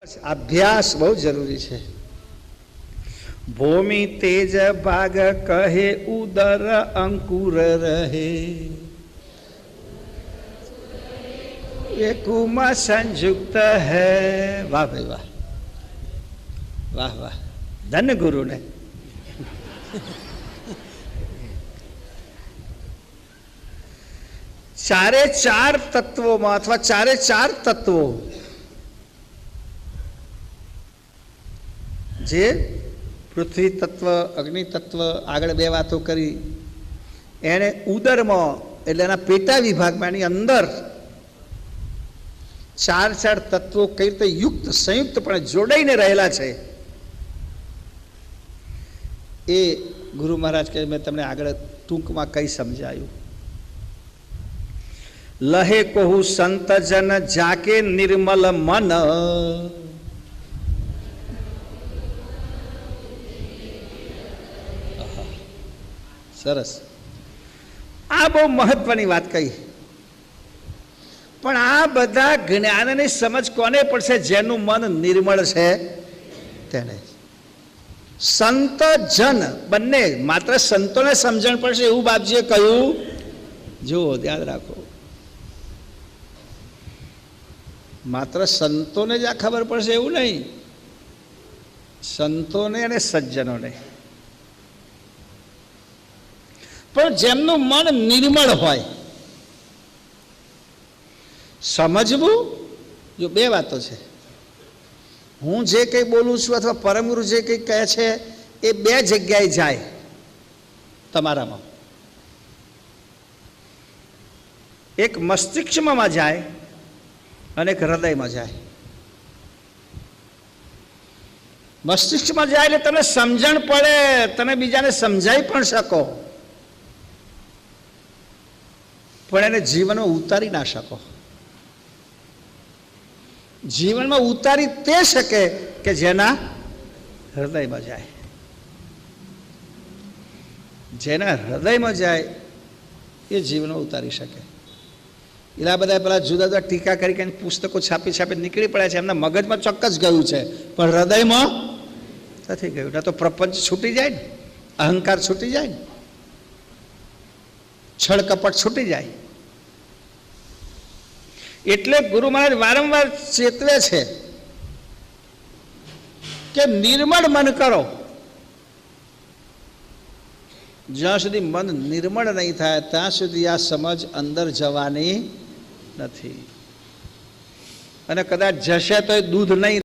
अभ्यास बहुत जरूरी है। भूमि तेज भाग कहे उदर अंकुर रहे, कुमा संयुक्त है। वाह भाई वाह, वाह वाह, धन्य गुरु ने। चारे चार तत्वों में अथवा चारे चार तत्वों जे पृथ्वी तत्व, अग्नि तत्व, आगळ बे वातो करी, एने उदर में एटले एना पेटा विभाग में अंदर चार चार तत्वों कई रीते युक्त संयुक्तपणे जोड़ाईने रहेला छे। ए गुरु महाराज के मैं तमने आगळ टूंकमां कई समझायु। लहे कोहु संत जन जाके निर्मल मन, सरस। आ बहु महत्वनी बात कही, पण आ बधा ज्ञाननी समझ कोने पड़शे? जेनु मन निर्मल छे तेने। संत जन बन्ने मात्र संतोने समझण पड़शे एवुं बापजीए कह्युं। जो याद राखो, मात्र संतोने ज आ खबर पड़शे एवुं नहीं, संतोने अने सज्जनोने। पण जेमनुं मन निर्मल होय, समझवू। जो बे वातो छे, हूँ जे कई बोलूं छुं अथवा परम गुरु जे कई कहे छे ए बे जग्याए जाय तमारामां। एक मस्तिष्कमां जाय अने एक हृदयमां जाय। मस्तिष्कमां जाय એટલે તને સમજણ પડે, તને બીજાને સમજાઈ પણ શકો, પણ એને જીવનમાં ઉતારી ના શકો। જીવનમાં ઉતારી તે શકે કે જેના હૃદયમાં જાય। જેના હૃદયમાં જાય એ જીવનમાં ઉતારી શકે। એલા બધા પેલા જુદા જુદા ટીકા કરી કરીને પુસ્તકો છાપી છાપી નીકળી પડ્યા છે, એમના મગજમાં ચોક્કસ ગયું છે, પણ હૃદયમાં નથી ગયું। ના તો પ્રપંચ છૂટી જાય ને, અહંકાર છૂટી જાય ને, છળ કપટ છૂટી જાય। એટલે ગુરુ મહારાજ વારંવાર ચેતવે છે કે નિર્મળ મન કરો। જ્યાં સુધી મન નિર્મળ નહીં થાય ત્યાં સુધી આ સમજ અંદર જવાની નથી, અને કદાચ જશે તો દૂધ નહીં